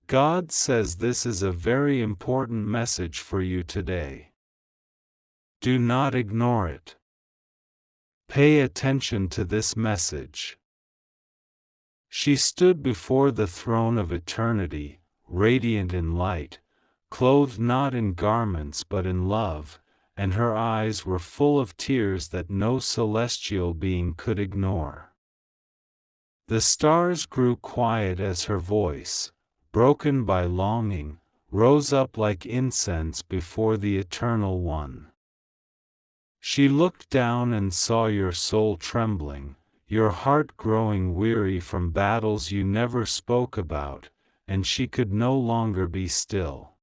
God says this is a very important message for you today. Do not ignore it. Pay attention to this message. She stood before the throne of eternity, radiant in light, clothed not in garments but in love, and her eyes were full of tears that no celestial being could ignore. The stars grew quiet as her voice, broken by longing, rose up like incense before the Eternal One. She looked down and saw your soul trembling, your heart growing weary from battles you never spoke about, and she could no longer be still.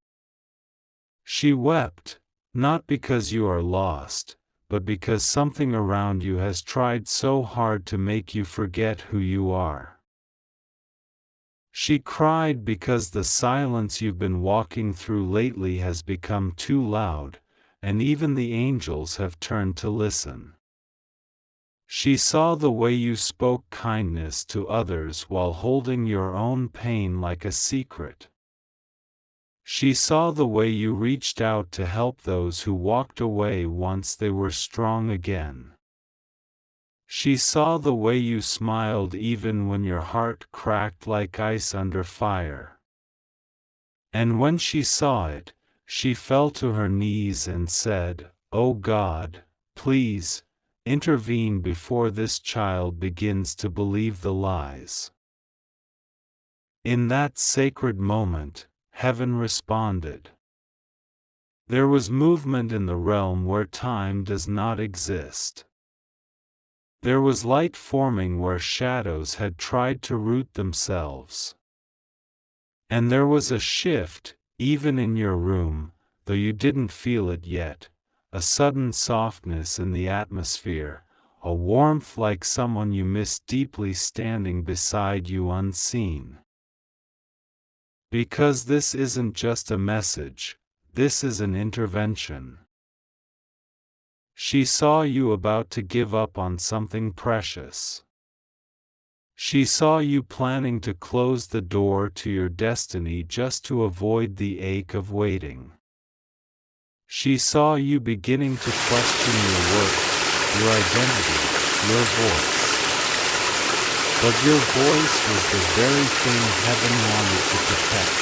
She wept, not because you are lost, but because something around you has tried so hard to make you forget who you are. She cried because the silence you've been walking through lately has become too loud, and even the angels have turned to listen. She saw the way you spoke kindness to others while holding your own pain like a secret. She saw the way you reached out to help those who walked away once they were strong again. She saw the way you smiled even when your heart cracked like ice under fire. And when she saw it, she fell to her knees and said, "Oh God, please, intervene before this child begins to believe the lies." In that sacred moment, heaven responded. There was movement in the realm where time does not exist. There was light forming where shadows had tried to root themselves. And there was a shift, even in your room, though you didn't feel it yet, a sudden softness in the atmosphere, a warmth like someone you missed deeply standing beside you unseen. Because this isn't just a message, this is an intervention. She saw you about to give up on something precious. She saw you planning to close the door to your destiny just to avoid the ache of waiting. She saw you beginning to question your worth, your identity, your voice. But your voice was the very thing heaven wanted to protect.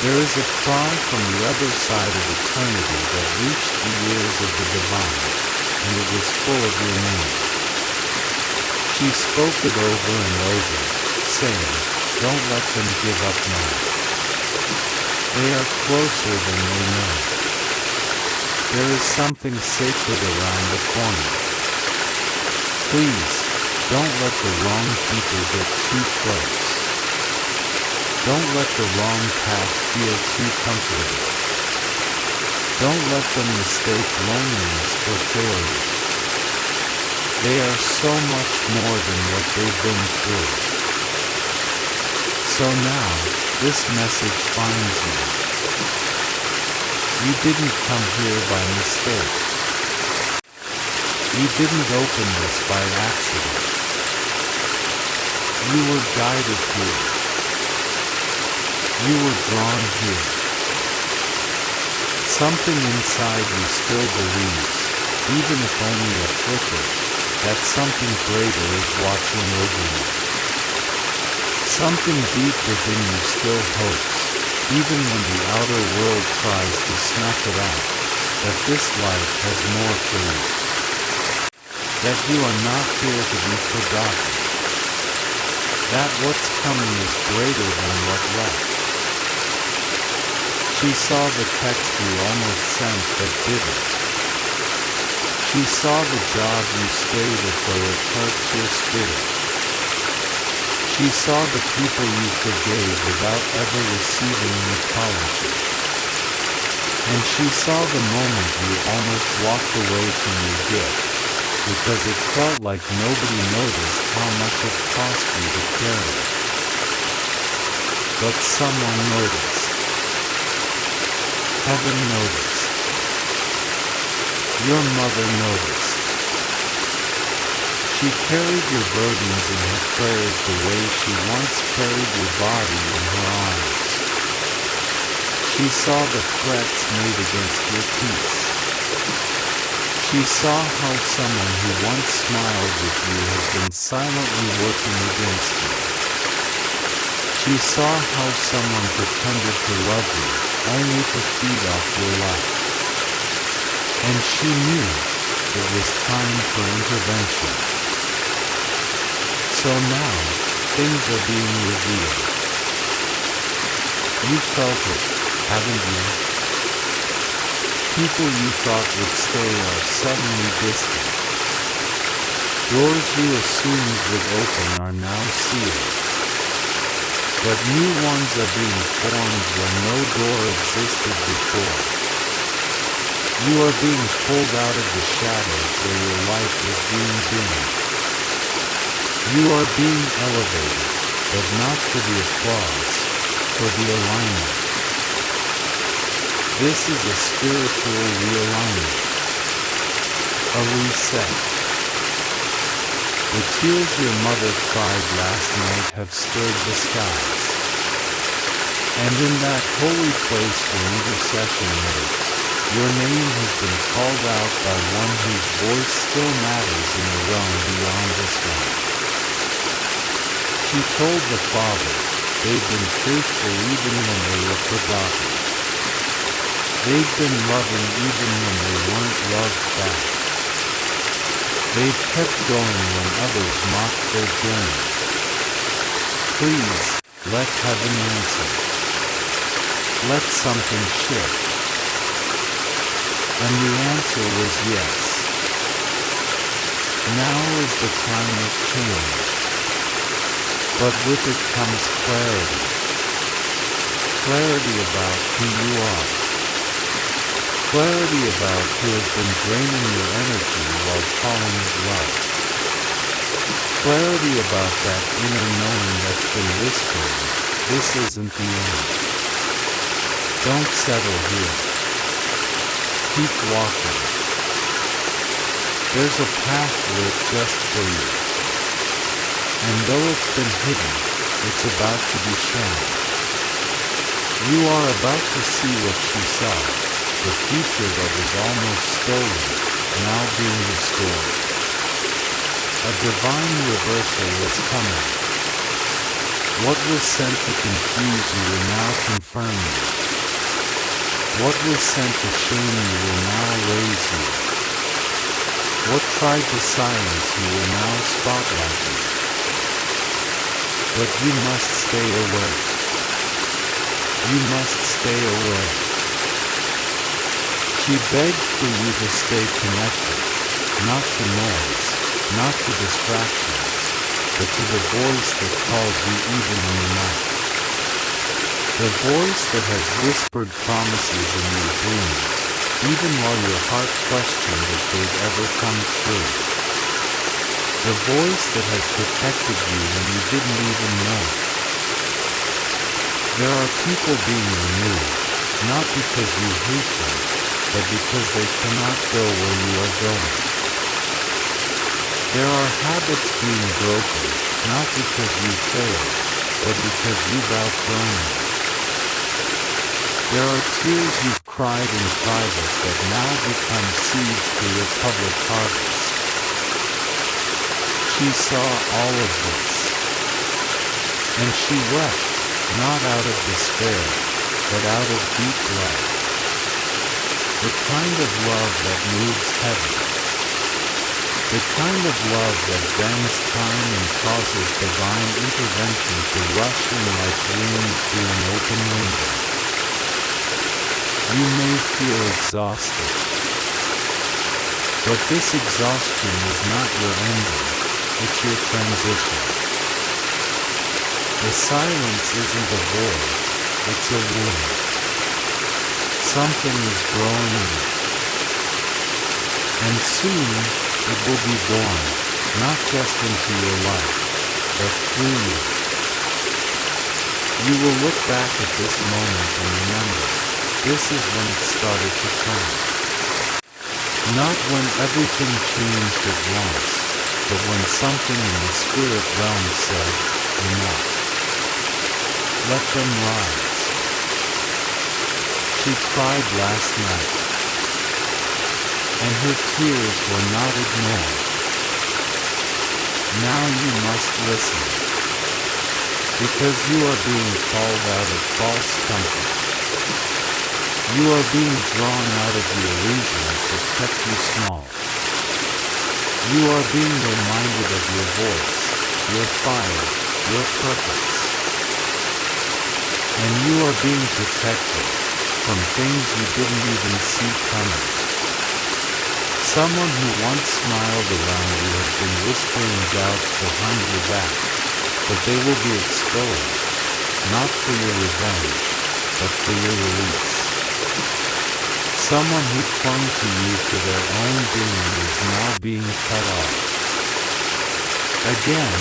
There is a cry from the other side of eternity that reached the ears of the divine, and it was full of your name. She spoke it over and over, saying, "Don't let them give up now. They are closer than they know. There is something sacred around the corner. Please, don't let the wrong people get too close. Don't let the wrong path feel too comfortable. Don't let them mistake loneliness for failure. They are so much more than what they've been through." So now, this message finds you. You didn't come here by mistake. You didn't open this by accident. You were guided here. You were drawn here. Something inside you still believes, even if only a flicker, that something greater is watching over you. Something deep within you still hopes, even when the outer world tries to snuff it out, that this life has more for you. That you are not here to be forgotten. That what's coming is greater than what left. She saw the text you almost sent but didn't. She saw the job you stayed at though it hurts your spirit. She saw the people you forgave without ever receiving an apology. And she saw the moment you almost walked away from your gift, because it felt like nobody noticed how much it cost you to carry it. But someone noticed. Heaven noticed. Your mother noticed. She She carried your burdens in her prayers the way she once carried your body in her arms. She saw the threats made against your peace. She saw how someone who once smiled with you has been silently working against you. She saw how someone pretended to love you, only to feed off your life. And she knew it was time for intervention. So now, things are being revealed. You felt it, haven't you? People you thought would stay are suddenly distant. Doors you assumed would open are now sealed. But new ones are being formed where no door existed before. You are being pulled out of the shadows where your life was being dimmed. You are being elevated, but not for the applause, for the alignment. This is a spiritual realignment. A reset. The tears your mother cried last night have stirred the skies. And in that holy place where intercession lives, your name has been called out by one whose voice still matters in the realm beyond this one. She told the Father, they've been faithful even when they were forgotten. They've been loving even when they weren't loved back. They've kept going when others mocked their journey. Please, let heaven answer. Let something shift. And the answer was yes. Now is the time of change. But with it comes clarity. Clarity about who you are. Clarity about who has been draining your energy while calling it love. Clarity about that inner knowing that's been whispering, this isn't the end. Don't settle here. Keep walking. There's a path lit just for you. And though it's been hidden, it's about to be shown. You are about to see what she saw, the future that was almost stolen, now being restored. A divine reversal is coming. What was sent to confuse you will now confirm you. What was sent to shame you will now raise you. What tried to silence you will now spotlight you. But you must stay awake. You must stay awake. She begged for you to stay connected, not to noise, not to distractions, but to the voice that calls you even in the night. The voice that has whispered promises in your dreams, even while your heart questioned if they'd ever come true. The voice that has protected you when you didn't even know. There are people being removed, not because you hate them, but because they cannot go where you are going. There are habits being broken, not because you failed, but because you've outgrown them. There are tears you've cried in private that now become seeds for your public harvest. She saw all of this. And she wept, not out of despair, but out of deep love. The kind of love that moves heaven. The kind of love that bends time and causes divine intervention to rush in like wind through an open window. You may feel exhausted. But this exhaustion is not your ending, it's your transition. The silence isn't a void, it's a wound. Something is growing in it. And soon, it will be born, not just into your life, but through you. You will look back at this moment and remember, this is when it started to turn. Not when everything changed at once, but when something in the spirit realm said, enough, let them rise. She cried last night, and her tears were not ignored. Now you must listen, because you are being called out of false comfort. You are being drawn out of the illusions that kept you small. You are being reminded of your voice, your fire, your purpose. And you are being protected from things you didn't even see coming. Someone who once smiled around you has been whispering doubts behind your back, but they will be exposed, not for your revenge, but for your release. Someone who clung to you for their own being is now being cut off. Again,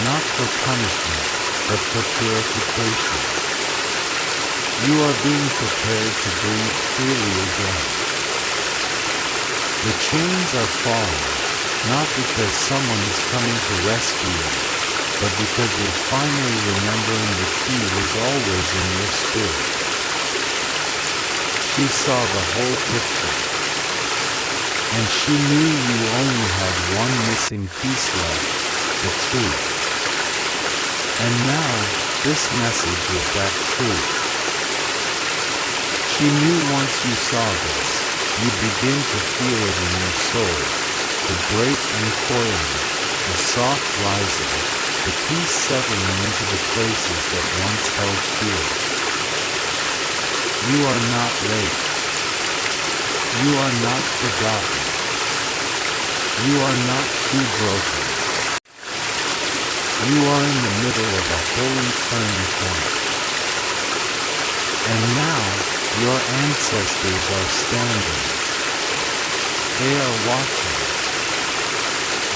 not for punishment, but for purification. You are being prepared to breathe freely again. The chains are falling, not because someone is coming to rescue you, but because you're finally remembering the key was always in your spirit. She saw the whole picture, and she knew you only had one missing piece left, the truth. And now, this message is that truth. She knew once you saw this, you'd begin to feel it in your soul, the great uncoiling, the soft rising, the peace settling into the places that once held fear. You are not late. You are not forgotten. You are not too broken. You are in the middle of a holy turning point. And now, your ancestors are standing. They are watching.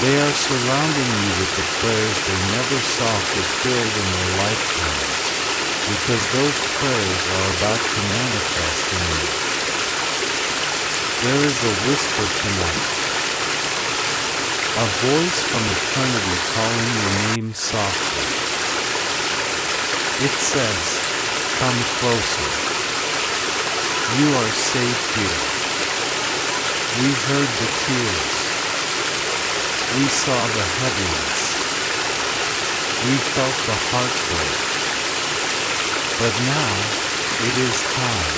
They are surrounding you with the prayers they never saw fulfilled in their lifetimes, because those prayers are about to manifest in you. There is a whisper tonight, a voice from eternity calling your name softly. It says, come closer. You are safe here. We heard the tears. We saw the heaviness. We felt the heartbreak. But now, it is time.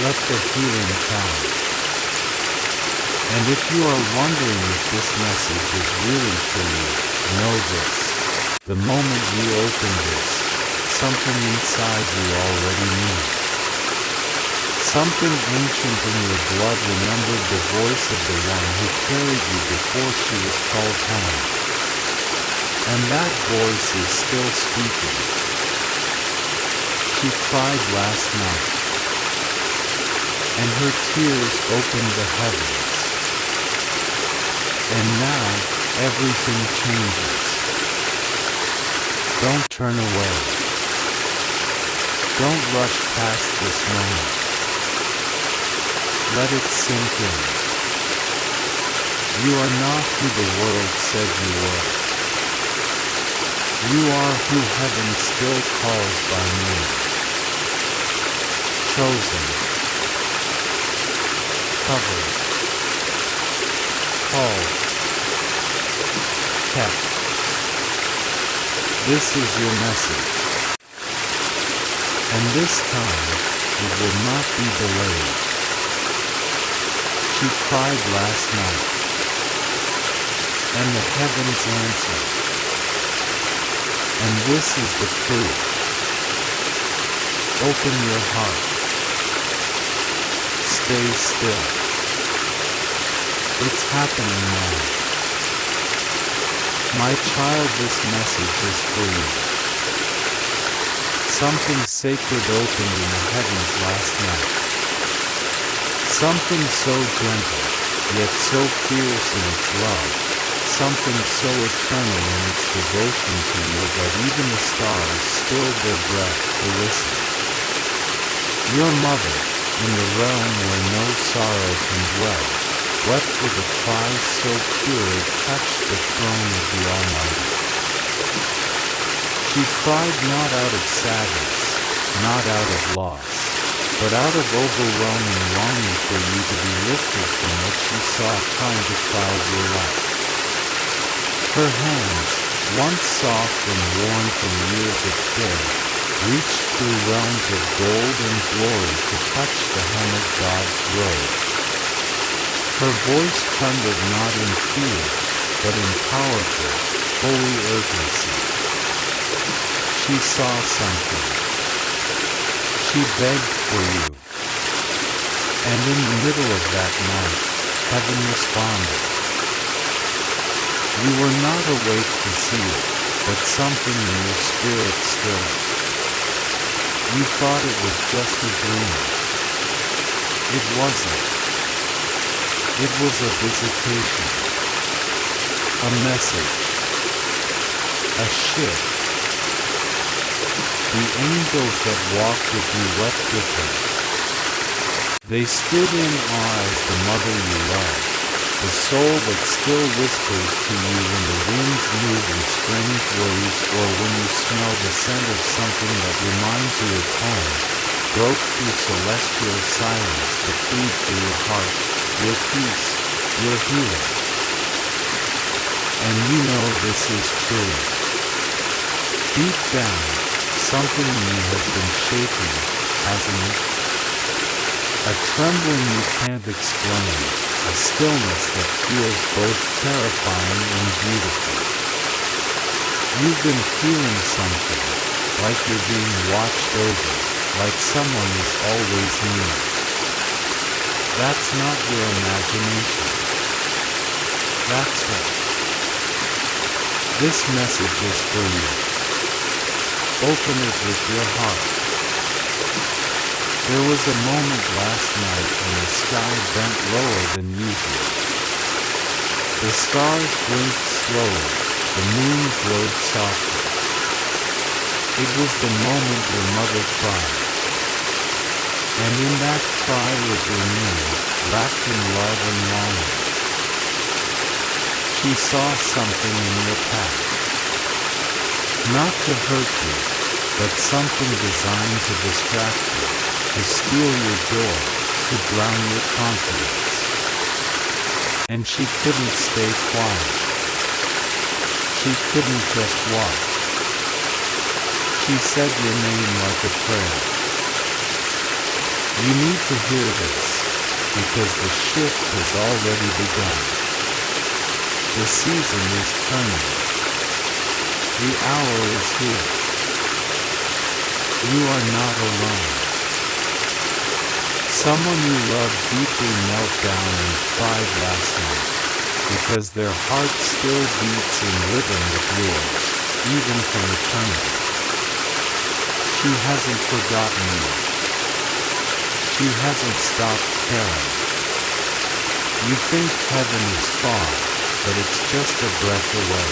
Let the healing come. And if you are wondering if this message is really for you, know this. The moment you open this, something inside you already knew. Something ancient in your blood remembered the voice of the one who carried you before she was called home. And that voice is still speaking. She cried last night, and her tears opened the heavens. And now, everything changes. Don't turn away. Don't rush past this moment. Let it sink in. You are not who the world said you were. You are who heaven still calls by name. Chosen. Covered. Called. Kept. This is your message. And this time, it will not be delayed. She cried last night, and the heavens answered. And this is the truth. Open your heart. Stay still. It's happening now. My child, this message is for you. Something sacred opened in the heavens last night. Something so gentle, yet so fierce in its love. Something so eternal in its devotion to you that even the stars stilled their breath to listen. Your mother, in the realm where no sorrow can dwell, wept with a cry so pure it touched the throne of the Almighty. She cried not out of sadness, not out of loss, but out of overwhelming longing for you to be lifted from what she saw trying to cloud your life. Her hands, once soft and worn from years of care, reached through realms of gold and glory to touch the hem of God's robe. Her voice trembled not in fear, but in powerful, holy urgency. She saw something. She begged for you. And in the middle of that night, heaven responded. You were not awake to see it, but something in your spirit stirred. You thought it was just a dream. It wasn't. It was a visitation. A message. A shift. The angels that walked with you wept with her. They stood in awe as the mother you love, the soul that still whispers to you when the winds move in strange ways or when you smell the scent of something that reminds you of home, broke through celestial silence to plead for your heart, your peace, your healing. And you know this is true. Deep down, something in you has been shaking, hasn't it? A trembling you can't explain, a stillness that feels both terrifying and beautiful. You've been feeling something, like you're being watched over, like someone is always near. That's not your imagination. That's right. This message is for you. Open it with your heart. There was a moment last night when the sky bent lower than usual. The stars blinked slowly, the moon glowed softly. It was the moment your mother cried. And in that cry was your name, wrapped in love and longing. She saw something in your path. Not to hurt you, but something designed to distract you, to steal your joy, to drown your confidence. And she couldn't stay quiet. She couldn't just watch. She said your name like a prayer. You need to hear this, because the shift has already begun. The season is turning. The hour is here. You are not alone. Someone you love deeply knelt down and cried last night, because their heart still beats in rhythm with yours, even from eternity. She hasn't forgotten you. She hasn't stopped caring. You think heaven is far, but it's just a breath away.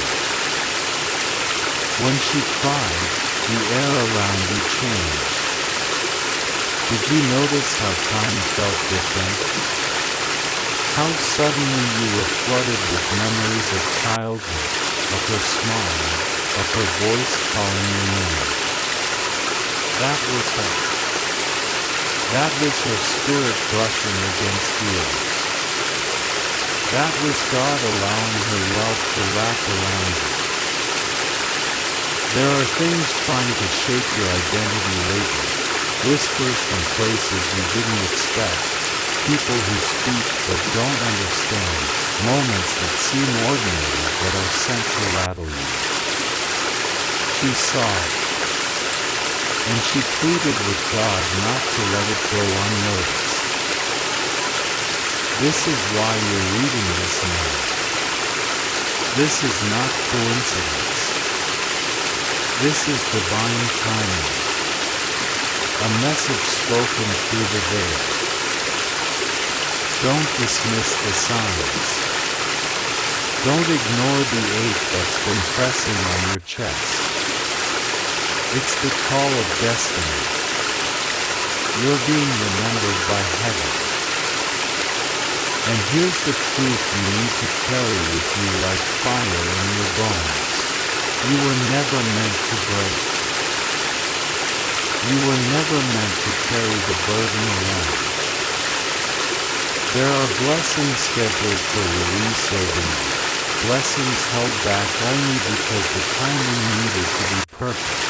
When she cried, the air around you changed. Did you notice how time felt different? How suddenly you were flooded with memories of childhood, of her smile, of her voice calling your name. That was her. That was her spirit brushing against yours. That was God allowing her love to wrap around you. There are things trying to shake your identity lately, whispers from places you didn't expect, people who speak but don't understand, moments that seem ordinary but are sent to rattle you. She saw it, and she pleaded with God not to let it go unnoticed. This is why you're reading this now. This is not coincidence. This is divine timing. A message spoken through the veil. Don't dismiss the signs. Don't ignore the ache that's been pressing on your chest. It's the call of destiny. You're being remembered by heaven. And here's the truth you need to carry with you like fire in your bones. You were never meant to break. You were never meant to carry the burden alone. There are blessings scheduled for release over you, blessings held back only because the timing needed to be perfect.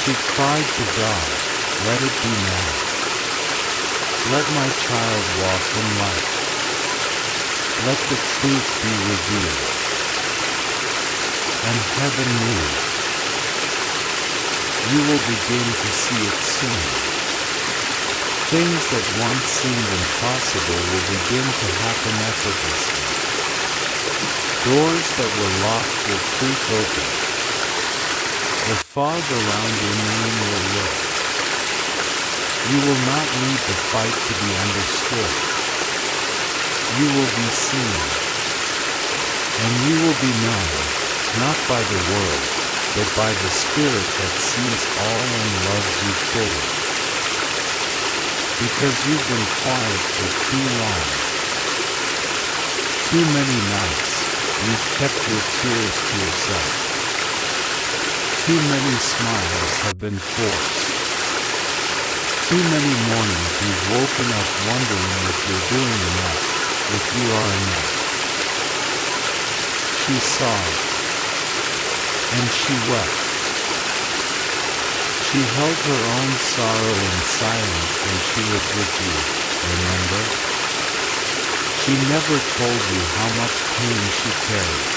She cried to God, "Let it be now. Let my child walk in light. Let the truth be revealed." And heaven knew. You will begin to see it soon. Things that once seemed impossible will begin to happen effortlessly. Doors that were locked will creak open. The fog around your name will lift. You will not need the fight to be understood. You will be seen. And you will be known, not by the world, but by the Spirit that sees all and loves you fully. Because you've been quiet for too long. Too many nights, you've kept your tears to yourself. Too many smiles have been forced. Too many mornings you've woken up wondering if you're doing enough, if you are enough. She saw it. And she wept. She held her own sorrow in silence when she was with you, remember? She never told you how much pain she carried.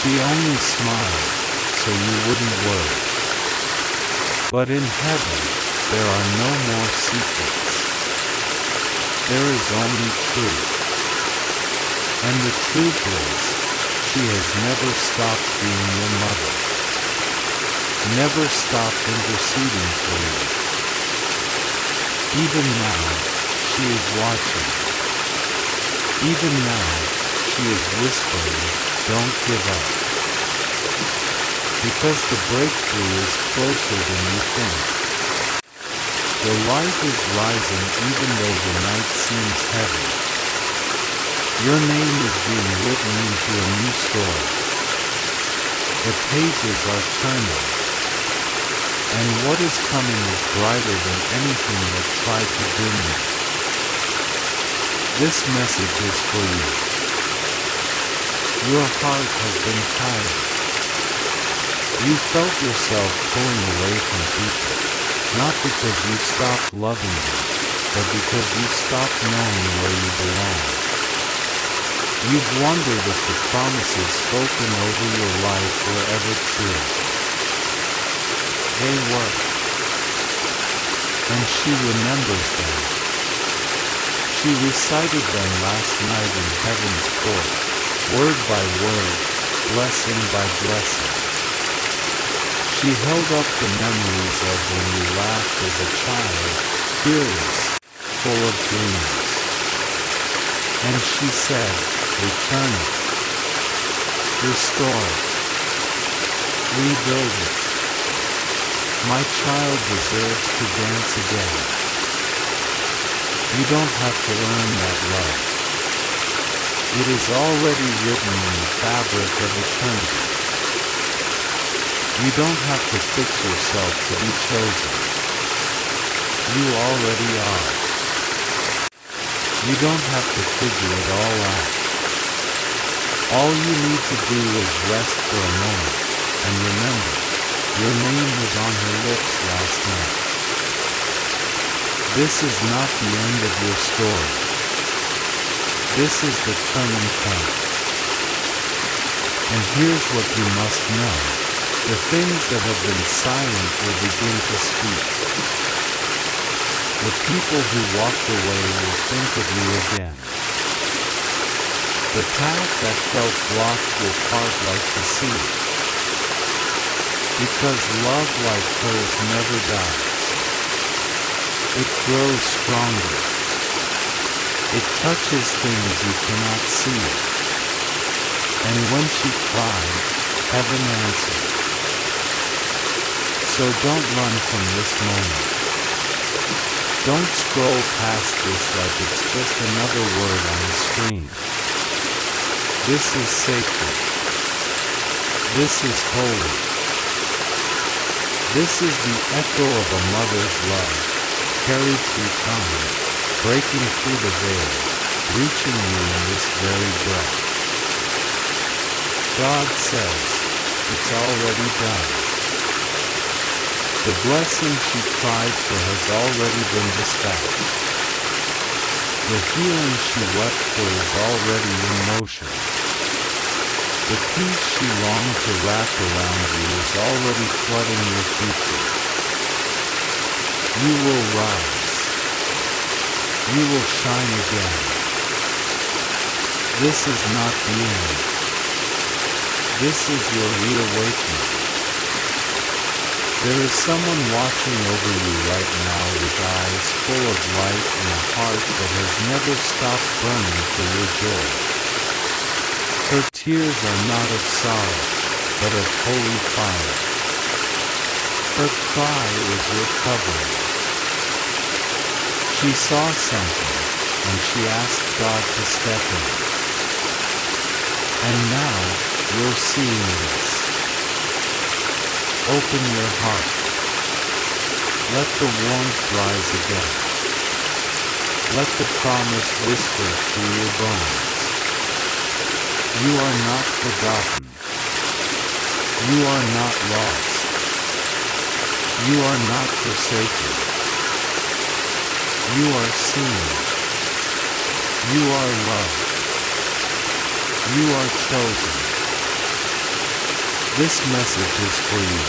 She only smiled, so you wouldn't worry. But in heaven, there are no more secrets. There is only truth. And the truth is, she has never stopped being your mother. Never stopped interceding for you. Even now, she is watching. Even now, she is whispering, "Don't give up." Because the breakthrough is closer than you think. The light is rising even though the night seems heavy. Your name is being written into a new story. The pages are turning. And what is coming is brighter than anything that tried to dim you. This message is for you. Your heart has been tired. You felt yourself pulling away from people, not because you stopped loving them, but because you stopped knowing where you belong. You've wondered if the promises spoken over your life were ever true. They were. And she remembers them. She recited them last night in heaven's court, word by word, blessing by blessing. She held up the memories of when you laughed as a child, fearless, full of dreams. And she said, "Return it. Restore it. Rebuild it. My child deserves to dance again." You don't have to earn that love. It is already written in the fabric of eternity. You don't have to fix yourself to be chosen. You already are. You don't have to figure it all out. All you need to do is rest for a moment, and remember, your name was on her lips last night. This is not the end of your story. This is the turning point. And here's what you must know. The things that have been silent will begin to speak. The people who walked away will think of you again. The path that felt blocked will part like the sea. Because love like hers never dies. It grows stronger. It touches things you cannot see. And when she cried, heaven answered. So don't run from this moment. Don't scroll past this like it's just another word on the screen. This is sacred. This is holy. This is the echo of a mother's love, carried through time, breaking through the veil, reaching you in this very breath. God says, it's already done. The blessing she cried for has already been dispatched. The healing she wept for is already in motion. The peace she longed to wrap around you is already flooding your future. You will rise. You will shine again. This is not the end. This is your reawakening. There is someone watching over you right now with eyes full of light and a heart that has never stopped burning for your joy. Her tears are not of sorrow, but of holy fire. Her cry is your covering. She saw something, and she asked God to step in. And now, you're seeing this. Open your heart. Let the warmth rise again. Let the promise whisper through your bones. You are not forgotten. You are not lost. You are not forsaken. You are seen. You are loved. You are chosen. This message is for you.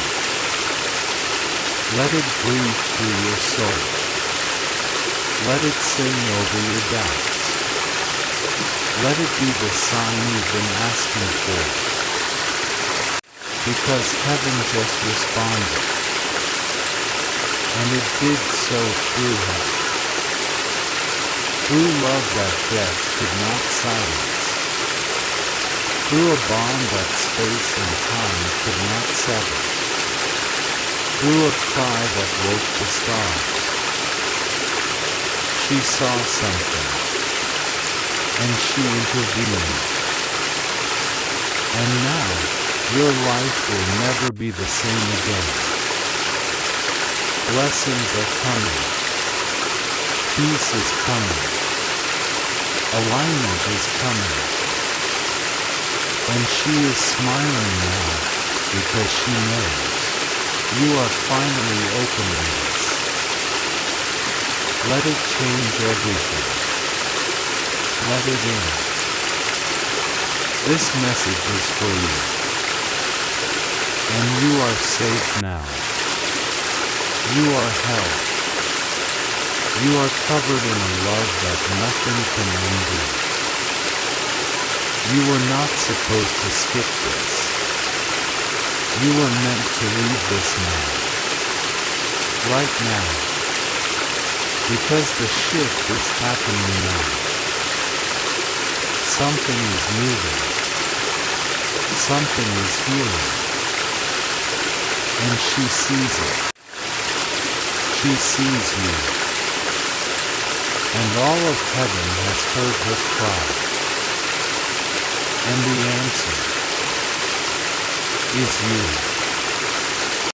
Let it breathe through your soul. Let it sing over your doubts. Let it be the sign you've been asking for. Because heaven just responded. And it did so through her. Through love that death could not silence. Through a bond that space and time could not sever. Through a cry that woke the stars. She saw something. And she intervened. And now, your life will never be the same again. Blessings are coming. Peace is coming. Alignment is coming. And she is smiling now, because she knows you are finally opening this. Let it change everything. Let it in. This message is for you. And you are safe now. You are held. You are covered in a love that nothing can undo. You were not supposed to skip this. You were meant to leave this now. Right now. Because the shift is happening now. Something is moving. Something is healing. And she sees it. She sees you. And all of heaven has heard her cry. And the answer is you.